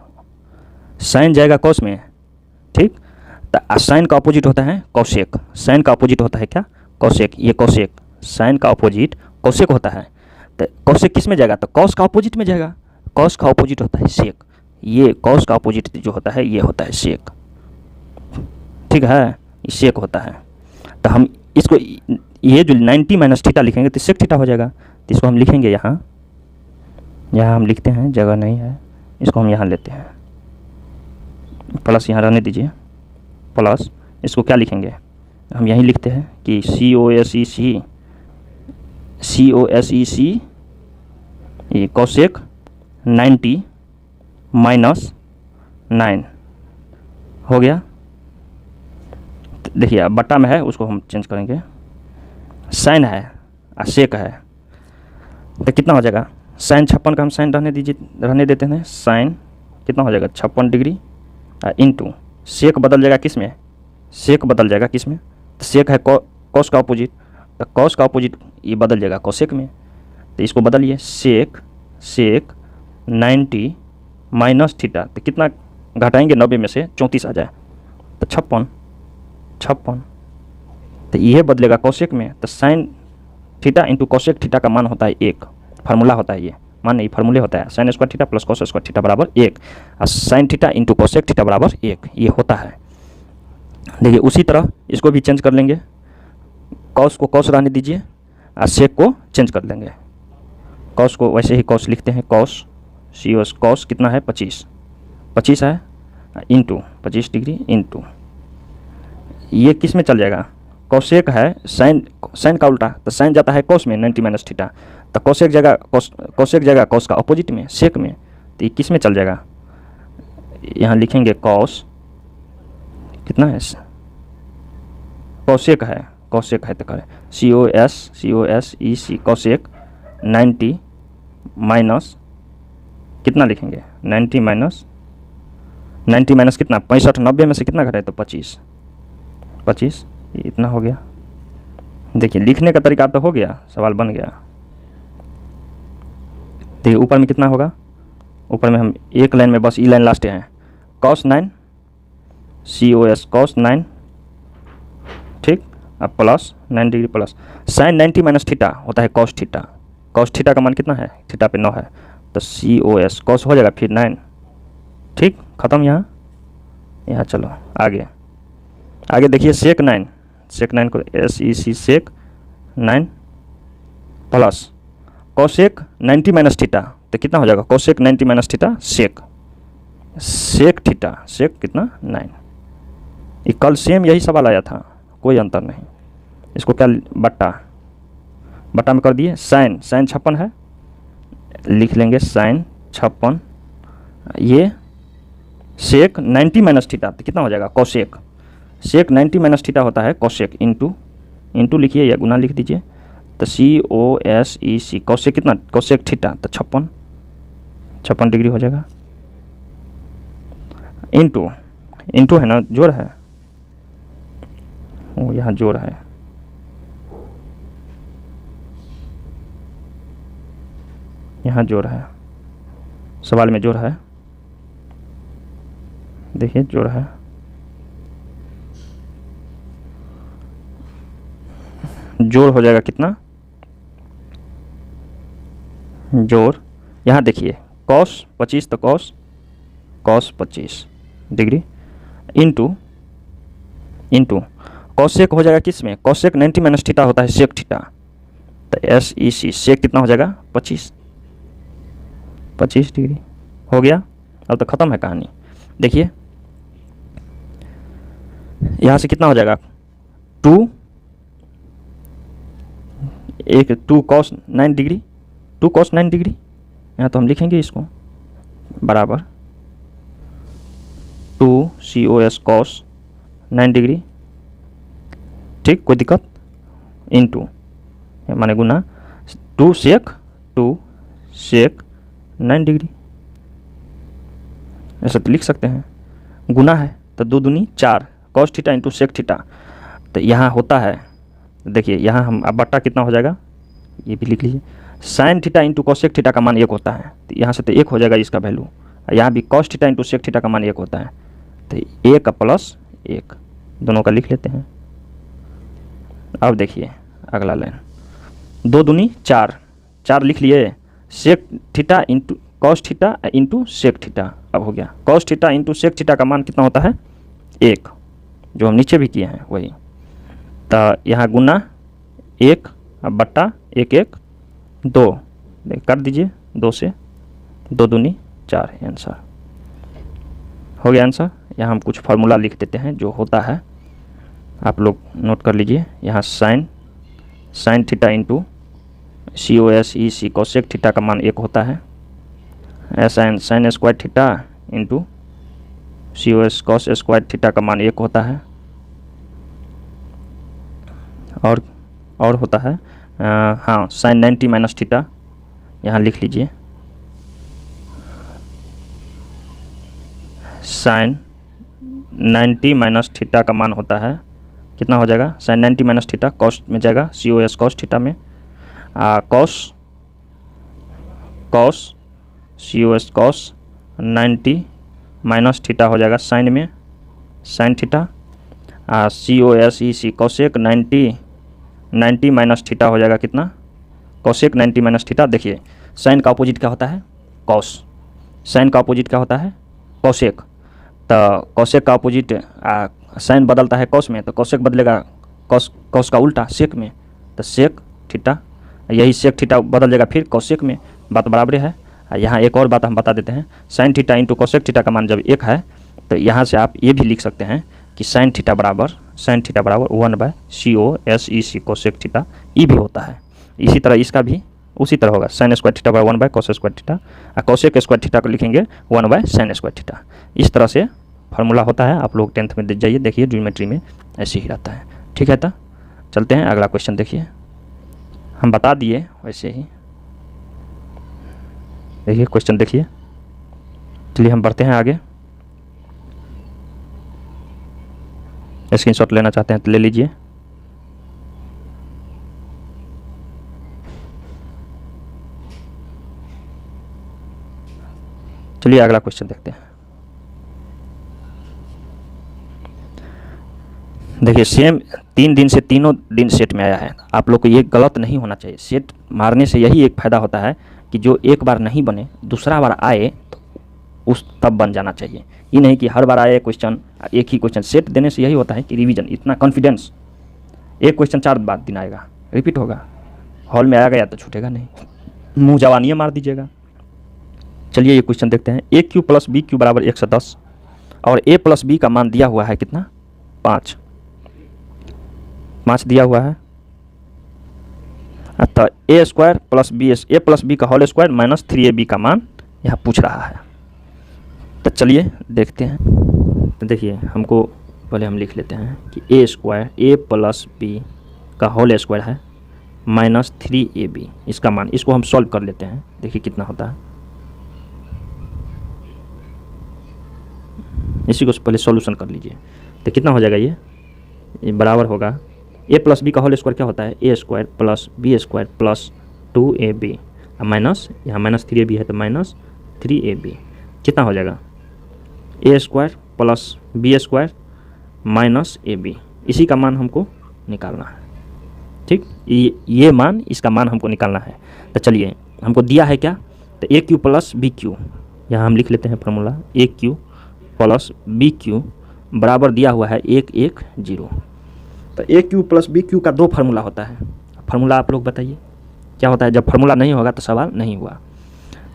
[SPEAKER 1] साइन जाएगा कॉस में, ठीक। तो साइन का अपोजिट होता है कॉसेक, साइन का अपोजिट होता है क्या कॉसेक, ये कॉसेक, साइन का अपोजिट कॉसेक होता है। तो कॉसेक किस में जाएगा, तो कॉस का अपोजिट में जाएगा, कॉस का अपोजिट होता है सेक, ये कॉस का अपोजिट जो होता है ये होता है सेक, ठीक है, ये सेक होता है। तो हम इसको ये जो 90 माइनस थीटा लिखेंगे तो सेक थीटा हो जाएगा, तो इसको हम लिखेंगे यहाँ हम लिखते हैं, जगह नहीं है, इसको हम यहाँ लेते हैं, प्लस यहाँ रहने दीजिए, प्लस इसको क्या लिखेंगे हम यहीं लिखते हैं कि COSEC ये कोसेक 90 माइनस 9 हो गया। देखिए अब बट्टा में है, उसको हम चेंज करेंगे, साइन है और सेक है, तो कितना हो जाएगा साइन 56 का हम साइन रहने देते हैं, साइन कितना हो जाएगा 56 डिग्री, इंटू सेक बदल जाएगा किस में, सेक बदल जाएगा किस में, तो सेक है कॉस का अपोजिट, तो कॉस का अपोजिट ये बदल जाएगा कोसेक में, तो इसको बदलिए सेक 90 माइनस थीटा, तो कितना घटाएंगे 90 में से 34 आ जाए, तो 56, तो ये बदलेगा कोसेक में, तो sine theta into cosec theta का मान होता है 1, फार्मूला होता है ये, मान नहीं फार्मूले होता है, sine square theta plus cos square theta बराबर 1, और sine theta into cosec theta बराबर 1, ये होता है। देखिए उसी तरह इसको भी चेंज कर लेंगे, कॉस को कॉस रहने दीजिए और सेक को चेंज कर लेंगे, कॉस को वैसे ही कॉस लिखते हैं, कॉस COS कॉस कितना है 25 है, इंटू 25 डिग्री, इंटू ये किस में चल जाएगा, कोसेक है साइन का उल्टा, तो साइन जाता है कॉस में 90 माइनस थीटा, तो कोसेक जगह कॉस का अपोजिट में सेक में, तो ये किस में चल जाएगा, यहाँ लिखेंगे कॉस कितना है, कोसेक है तो करें COSEC कोसेक 90 माइनस कितना लिखेंगे 90 माइनस कितना 65, 90 में से कितना घटाए तो 25, ये इतना हो गया। देखिए लिखने का तरीका तो हो गया, सवाल बन गया। देखिए ऊपर में कितना होगा, ऊपर में हम एक लाइन में बस ई लाइन लास्ट है, cos 9 COS cos 9, ठीक, अब plus 9 degree plus sign 90 minus theta होता है cos थीटा का मान कितना है, थीटा पे 9 है, तो COS cos हो जाएगा फिर 9, ठीक, ख़त्म। यहाँ चलो आगे देखिए सेक 9 को SEC sec 9 plus cosec 90 minus theta, तो कितना हो जाएगा cosec 90 minus theta sec theta, sec कितना 9। ये कल सेम यही सवाल आया था, कोई अंतर नहीं। इसको क्या बट्टा में कर दिए, साइन 56 है, लिख लेंगे साइन 56, ये सेक 90 माइनस थीटा, तो कितना हो जाएगा कोसेक 90 माइनस थीटा होता है कोसेक, इंटू लिखिए या गुना लिख दीजिए, तो COSEC कोसेक कितना, कोसेक थीटा तो 56 डिग्री हो जाएगा, इंटू है ना, जोड़ है वो, यहाँ जोड़ है, यहाँ जोड़ है सवाल में जोड़ है, देखिए जोड़ है, जोड़ हो जाएगा कितना, जोड़ यहाँ देखिए cos 25 तो cos 25 डिग्री इंटू कॉसेक हो जाएगा किस में, कॉसेक 90 माइनस थीटा होता है सेक थीटा, तो SEC सेक कितना हो जाएगा 25 डिग्री हो गया। अब तो ख़त्म है कहानी। देखिए यहाँ से कितना हो जाएगा 2 cos 9 डिग्री, 2 cos 9 डिग्री, यहाँ तो हम लिखेंगे इसको बराबर 2 cos cos 9 डिग्री, ठीक, कोई दिक्कत, इंटू माने गुना 2 sec 9 डिग्री, ऐसा तो लिख सकते हैं, गुना है तो 2 दूनी 4 cos theta into sec theta, तो यहाँ होता है, देखिए यहाँ हम अब बट्टा कितना हो जाएगा, ये भी लिख लीजिए, sine theta into cosec theta का मान 1 होता है, तो यहाँ से तो 1 हो जाएगा इसका वैल्यू, यहाँ भी cos theta into sec theta का मान 1 होता है, तो 1 प्लस 1 दोनों का लिख लेते हैं। अब देखिए अगला लाइन, 2 दूनी 4 लिख लिए, sec theta into cos theta into sec theta, अब हो गया cos theta into sec theta का मान कितना होता है 1, जो हम नीचे भी किए हैं वही, तो यहाँ गुना 1 बट्टा 1 2 कर दीजिए, 2 से 2 दूनी 4 आंसर हो गया आंसर। यहाँ हम कुछ फार्मूला लिख देते हैं जो होता है, आप लोग नोट कर लीजिए, यहाँ sine theta into COSEC cosec theta का मान 1 होता है, sine square theta into COS cos square theta का मान 1 होता है, और होता है हाँ साइन 90 माइनस थीटा, यहाँ लिख लीजिए साइन 90 माइनस थीटा का मान होता है कितना हो जाएगा, साइन 90 माइनस थीटा कॉस में जाएगा COS cos थीटा में, cos COS cos 90 minus theta हो जाएगा साइन में, sine theta, COSEC cosec 90 minus theta हो जाएगा कितना, कोसेक 90 माइनस थीटा। देखिए साइन का अपोजिट क्या होता है कॉस, साइन का अपोजिट क्या होता है कोसेक, तो कोसेक का अपोजिट साइन बदलता है कॉस में, तो कोसेक बदलेगा कॉस का उल्टा सेक में, तो सेक थीटा, यही सेक थीटा बदल जाएगा फिर कोसेक में, बात बराबर है। यहाँ एक और बात हम बता देते हैं, sine theta into cosec theta का मान जब 1 है तो यहाँ से आप ये भी लिख सकते हैं कि साइन थीटा बराबर 1/COSEC कोसेक थीटा, ये भी होता है। इसी तरह इसका भी उसी तरह होगा, साइन स्क्वायर थीटा बराबर 1/cos square theta, cosec square theta को लिखेंगे 1/sin स्क्वायर थीटा। इस तरह से फार्मूला होता है, आप लोग 10th में जाइए देखिए, ज्योमेट्री में ऐसे ही रहता है। ठीक है, तो चलते हैं अगला क्वेश्चन, देखिए हम बता दिए वैसे ही, देखिए क्वेश्चन देखिए, चलिए हम बढ़ते हैं आगे। स्क्रीनशॉट लेना चाहते हैं तो ले लीजिए। चलिए अगला क्वेश्चन देखते हैं। देखिए सेम 3 दिन से तीनों दिन सेट में आया है, आप लोग को ये गलत नहीं होना चाहिए। सेट मारने से यही एक फ़ायदा होता है कि जो एक बार नहीं बने दूसरा बार आए तो उस तब बन जाना चाहिए। ये नहीं कि हर बार आए क्वेश्चन एक ही क्वेश्चन। सेट देने से यही होता है कि रिवीजन, इतना कॉन्फिडेंस, एक क्वेश्चन 4 बार दिन आएगा, रिपीट होगा, हॉल में आएगा या तो छूटेगा नहीं, मुँह जवानियाँ मार दीजिएगा। चलिए ये क्वेश्चन देखते हैं। a³ + b³ बराबर 110 और a + b का मान दिया हुआ है कितना 5 दिया हुआ है, तो a² + b का होल स्क्वायर माइनस 3ab का मान यहाँ पूछ रहा है। तो चलिए देखते हैं। तो देखिए हमको पहले हम लिख लेते हैं कि a² + b का होल स्क्वायर है माइनस 3ab इसका मान, इसको हम सॉल्व कर लेते हैं, देखिए कितना होता है। इसी को पहले सॉल्यूशन कर लीजिए, तो कितना हो जाएगा, ये बराबर होगा a + b का होल स्क्वायर क्या होता है a² + b² + 2ab माइनस, यहाँ माइनस 3ab है तो माइनस 3ab कितना हो जाएगा, a square plus b square minus ab, इसी का मान हमको निकालना है। ठीक, ये मान, इसका मान हमको निकालना है। तो चलिए, हमको दिया है क्या, तो ए क्यू प्लस बी क्यू, यहाँ हम लिख लेते हैं फार्मूला, ए क्यू प्लस बी क्यू बराबर दिया हुआ है 110। तो ए क्यू प्लस बी क्यू का दो फार्मूला होता है। फार्मूला आप लोग बताइए क्या होता है, जब फार्मूला नहीं होगा तो सवाल नहीं हुआ।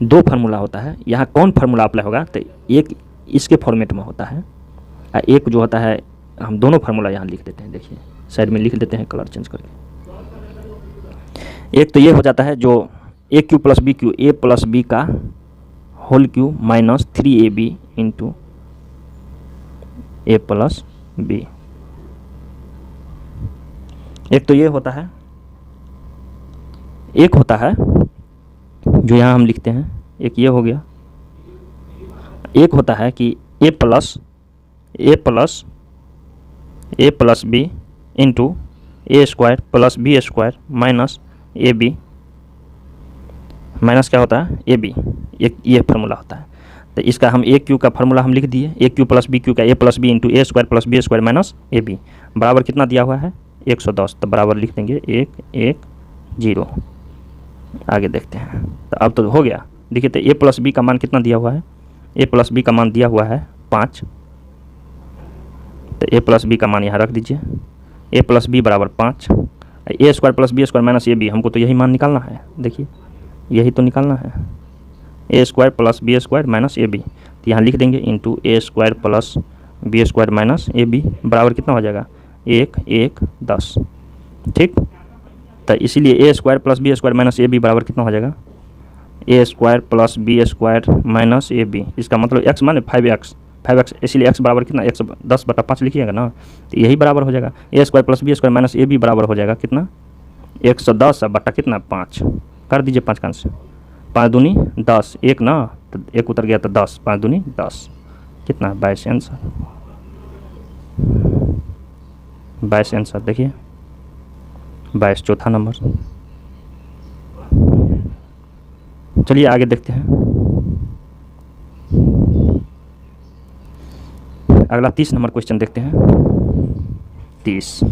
[SPEAKER 1] दो फार्मूला होता है, यहाँ कौन फार्मूला अप्लाई होगा, तो एक इसके फॉर्मेट में होता है, एक जो होता है, हम दोनों फार्मूला यहाँ लिख देते हैं, देखिए साइड में लिख देते हैं कलर चेंज करके। एक तो ये हो जाता है जो A cube plus B cube, A plus B का whole cube minus 3ab into A plus B, एक तो ये होता है। एक होता है जो यहाँ हम लिखते हैं, एक ये हो गया। एक होता है कि A plus B into A square plus B square minus A B, minus क्या होता है ए बी, एक ये फार्मूला होता है। तो इसका हम ए क्यू का फार्मूला हम लिख दिए, A cube plus B cube का A plus B into A square plus B square minus A B बराबर कितना दिया हुआ है 110। तो बराबर लिख देंगे 110। आगे देखते हैं, तो अब तो हो गया। देखिए, तो ए प्लस बी का मान कितना दिया हुआ है, ए प्लस बी का मान दिया हुआ है 5। तो ए प्लस बी का मान यहाँ रख दीजिए, ए प्लस बी बराबर 5, A square plus B square minus A B, हमको तो यही मान निकालना है। देखिए, यही तो निकालना है, A square plus B square minus A B. तो यहाँ लिख देंगे into A square plus B square minus A B बराबर कितना हो जाएगा 110। ठीक, तो इसीलिए A square plus B square minus A B बराबर कितना हो जाएगा, A square plus B square minus A B. इसका मतलब एक्स माने 5x, इसीलिए एक्स बराबर कितना 110/5 लिखिएगा ना, तो यही बराबर हो जाएगा A square plus B square minus A B बराबर हो जाएगा कितना 110 बटा कितना 5 कर दीजिए, 5 का आंसर 5 दूनी 10, एक ना तो एक उतर गया तो 10, 5 दूनी 10 कितना 22 आंसर, 22 आंसर। देखिए 22 चौथा नंबर। चलिए आगे देखते हैं, अगला 30 नंबर क्वेश्चन देखते हैं। 30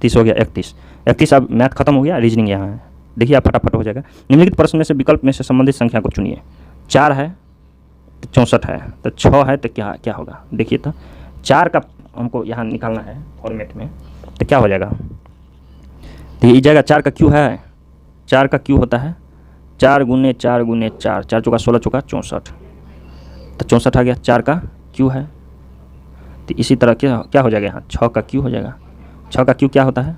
[SPEAKER 1] हो गया 31। अब मैथ खत्म हो गया, रीजनिंग यहाँ है। देखिए आप फटाफट हो जाएगा। निम्नलिखित प्रश्न में से विकल्प में से संबंधित संख्या को चुनिए। 4 है तो 64 है, तो 6 है तो क्या क्या होगा। देखिए तो 4 का हमको यहाँ निकालना है फॉर्मेट में, तो क्या हो जाएगा, तो ये जाएगा 4 का क्यू है, 4 का क्यू होता है 4 गुने 4 गुने 4, 4 चौका 16 चौका 64, तो 64 आ गया 4 का क्यू है। तो इसी तरह क्या हो जाएगा, यहाँ 6 का क्यू हो जाएगा। 6 का क्यू क्या होता है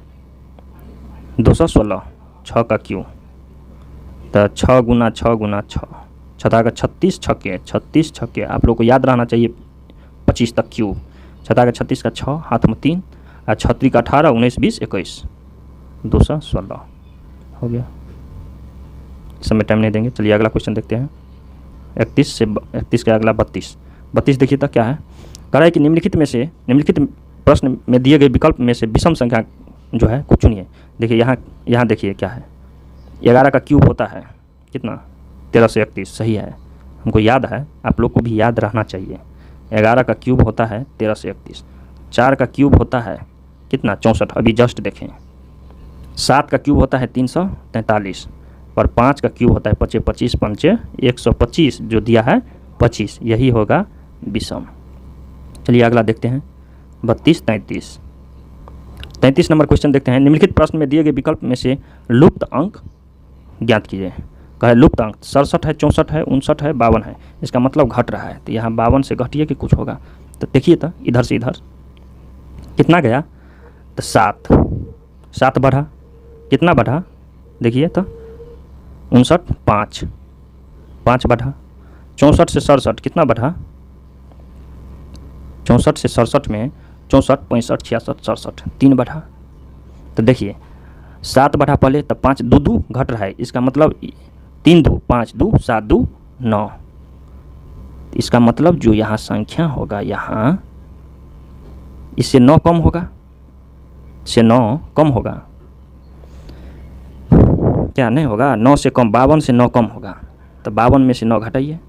[SPEAKER 1] 216, 6 का क्यू, तो 6 गुना 6 गुना 6, 6 का 36 छक्के, आप लोग को याद रहना चाहिए 25 तक क्यू। 6 का 36 का 6 हाथ में 3 और 36 का 18 19 20 21 216 हो गया। इस समय टाइम नहीं देंगे। चलिए अगला क्वेश्चन देखते हैं। 31 का अगला 32 देखिए तो क्या है, कह रहा है कि निम्नलिखित प्रश्न में दिए गए विकल्प में से विषम संख्या जो है कुछ चुनिए। देखिए यहाँ देखिए क्या है, 11 का क्यूब होता है कितना 1331, सही है, हमको याद है, आप लोग को भी याद रहना चाहिए। 11 का क्यूब होता है 1331। 4 का क्यूब होता है कितना 64, अभी जस्ट देखें। 7 का क्यूब होता है 343, और 5 का क्यूब होता है 25 पंचे 125, जो दिया है 25, यही होगा विषम। चलिए अगला देखते हैं 33 नंबर क्वेश्चन देखते हैं। निम्नलिखित प्रश्न में दिए गए विकल्प में से लुप्त अंक ज्ञात कीजिए। कहे लुप्त अंक 67 है 64 है 59 है 52 है, इसका मतलब घट रहा है, तो यहाँ 52 से घटिए कि कुछ होगा। तो देखिए तो इधर से इधर कितना गया, तो 7 बढ़ा, कितना बढ़ा देखिए तो 59 5 बढ़ा, 64 से 67 कितना बढ़ा, 64 से 67 में 64 65 66 67 3 बढ़ा। तो देखिए 7 बढ़ा पहले, तो 5 2 घट रहा है, इसका मतलब 3 2 5 2 7 2 9, इसका मतलब जो यहाँ संख्या होगा यहाँ इससे 9 कम होगा, इससे 9 कम होगा। क्या नहीं होगा, 9 से कम, 52 से 9 कम होगा, तो 52 में से 9 घटाइए,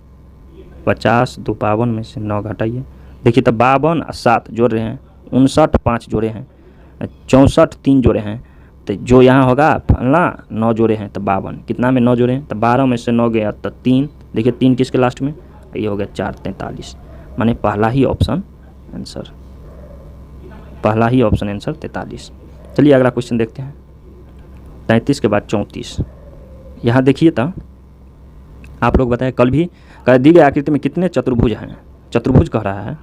[SPEAKER 1] 50 2 52 में से 9 घटाइए, देखिए तो 52 और 7 जोड़ रहे हैं, 59 5 जोड़े हैं, 64 3 जोड़े हैं, तो जो यहाँ होगा फलना 9 जोड़े हैं तो 52, कितना में 9 जोड़े हैं तो 12 में से 9 गया तो 3, देखिए 3 किसके लास्ट में, ये हो गया 4 43, माने पहला ही ऑप्शन आंसर, पहला ही ऑप्शन आंसर 43। चलिए अगला क्वेश्चन देखते हैं, 33 के बाद 34। यहाँ देखिए तो आप लोग बताएं, कल भी दी गई आकृति में कितने चतुर्भुज हैं, चतुर्भुज कह रहा है,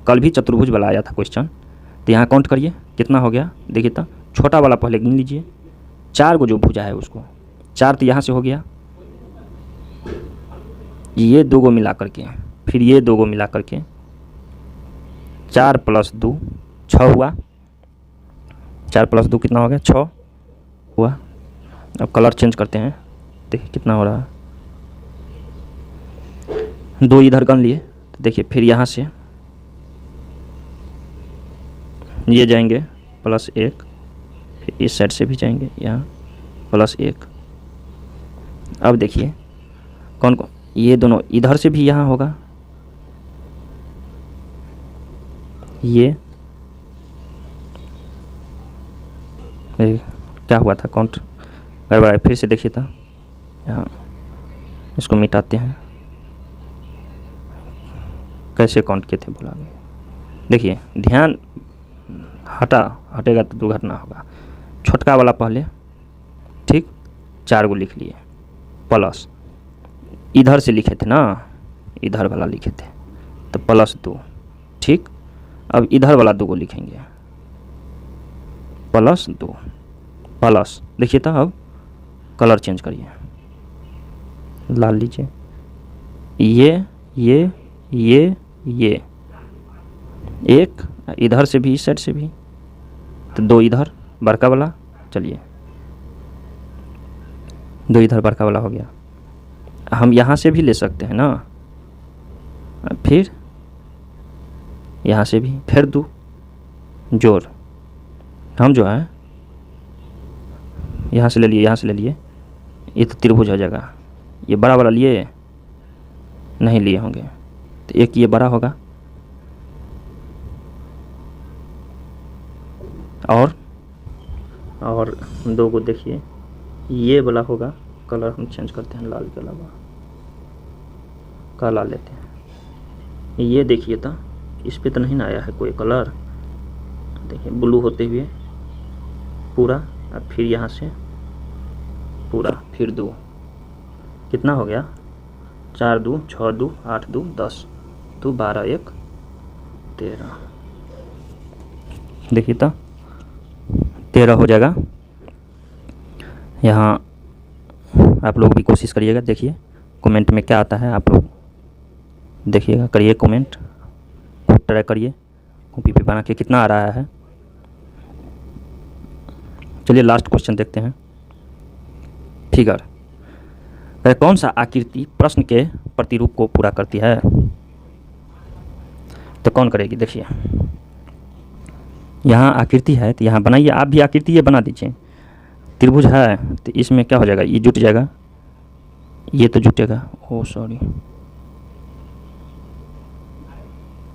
[SPEAKER 1] कल भी चतुर्भुज वाला आया था क्वेश्चन, तो यहाँ काउंट करिए कितना हो गया, देखिए तो छोटा वाला पहले गिन लीजिए, 4 को जो भुजा है उसको, 4 तो यहाँ से हो गया, ये 2 को मिला करके, फिर ये 2 को मिला करके 4 + 2 6 हुआ, 4 + 2 कितना हो गया 6 हुआ। अब कलर चेंज करते हैं, देखिए कितना हो रहा है, 2 इधर गन लिए, तो देखिए फिर यहाँ से ये जाएंगे +1, फिर इस साइड से भी जाएंगे यहाँ +1। अब देखिए कौन कौन, ये दोनों इधर से भी यहाँ होगा, ये क्या हुआ था काउंट गड़बड़ा, फिर से देखिए था, यहाँ इसको मिटाते हैं, कैसे काउंट किए थे बोला, देखिए ध्यान हटेगा तो दुर्घटना होगा, छोटका वाला पहले, ठीक 4 को लिख लिए, प्लस इधर से लिखे थे ना, इधर वाला लिखे थे तो +2, ठीक। अब इधर वाला 2 को लिखेंगे +2 प्लस, देखिए तो अब कलर चेंज करिए, लाल लीजिए, ये एक इधर से भी इस साइड से भी, तो 2 इधर बड़का वाला, चलिए 2 इधर बड़का वाला हो गया। हम यहाँ से भी ले सकते हैं ना, फिर यहाँ से भी, फिर 2 जोड़, हम जो है यहाँ से ले लिए, यहाँ से ले लिए, ये तो त्रिभुज हो जाएगा, ये बड़ा वाला लिए नहीं लिए होंगे, तो एक ये बड़ा होगा, और 2 को देखिए ये वाला होगा, कलर हम चेंज करते हैं, लाल के अलावा काला लेते हैं, ये देखिए तो इस पे तो नहीं ना आया है कोई कलर, देखिए ब्लू होते हुए पूरा, अब फिर यहाँ से पूरा, फिर 2, कितना हो गया 4 2 6 2 8 2 10 2 12 1 13, देखिए तो 13 हो जाएगा। यहाँ आप लोग भी कोशिश करिएगा, देखिए कमेंट में क्या आता है, आप लोग देखिएगा, करिए कमेंट, खुद ट्राई करिए, कॉपी पे बना के कितना आ रहा है। चलिए लास्ट क्वेश्चन देखते हैं, फिगर, कौन सा आकृति प्रश्न के प्रतिरूप को पूरा करती है, तो कौन करेगी, देखिए यहाँ आकृति है तो यहाँ बनाइए, आप भी आकृति ये बना दीजिए, त्रिभुज है तो इसमें क्या हो जाएगा, ये जुट जाएगा, ये तो जुटेगा, ओ सॉरी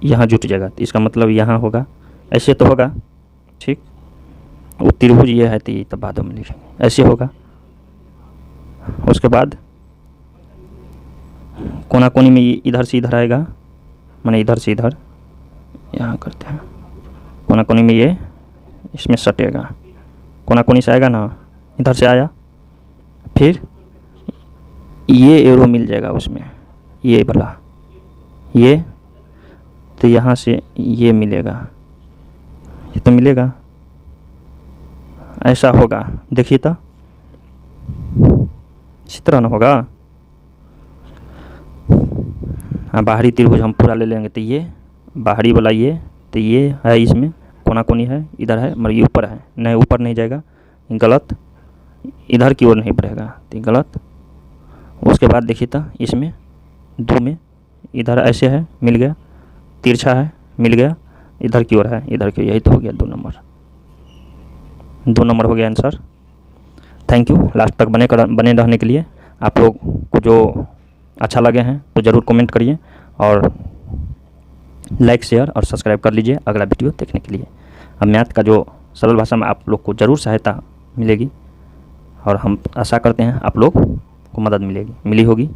[SPEAKER 1] यहाँ जुट जाएगा, तो इसका मतलब यहाँ होगा, ऐसे तो होगा, ठीक, वो त्रिभुज ये है तो ये तो बाद में लिखेंगे, ऐसे होगा। उसके बाद कोना कोनी में इधर से इधर आएगा, माने इधर से इधर, यहाँ करते हैं, कोना कोनी में ये इसमें सटेगा, कोना कोनी से आएगा ना, इधर से आया, फिर ये एरो मिल जाएगा उसमें, ये वाला, ये तो यहाँ से ये मिलेगा, ये तो मिलेगा, ऐसा होगा, देखिए तो इसी तरह ना होगा। हाँ, बाहरी त्रिभुज हम पूरा ले लेंगे, तो ये बाहरी वाला, ये तो ये है, इसमें कोना कोनी है, इधर है, मगर ये ऊपर है, नहीं ऊपर नहीं जाएगा, गलत, इधर की ओर नहीं बढ़ेगा तो गलत। उसके बाद देखिए तो इसमें 2 में इधर ऐसे है, मिल गया, तिरछा है, मिल गया, इधर की ओर है, इधर की, यही तो हो गया 2 नंबर, 2 नंबर हो गया आंसर। थैंक यू लास्ट तक बने रहने के लिए। आप लोग को जो अच्छा लगे हैं तो ज़रूर कमेंट करिए और लाइक शेयर और सब्सक्राइब कर लीजिए अगला वीडियो देखने के लिए। अब मैथ का जो सरल भाषा में आप लोग को ज़रूर सहायता मिलेगी और हम आशा करते हैं आप लोग को मदद मिली होगी।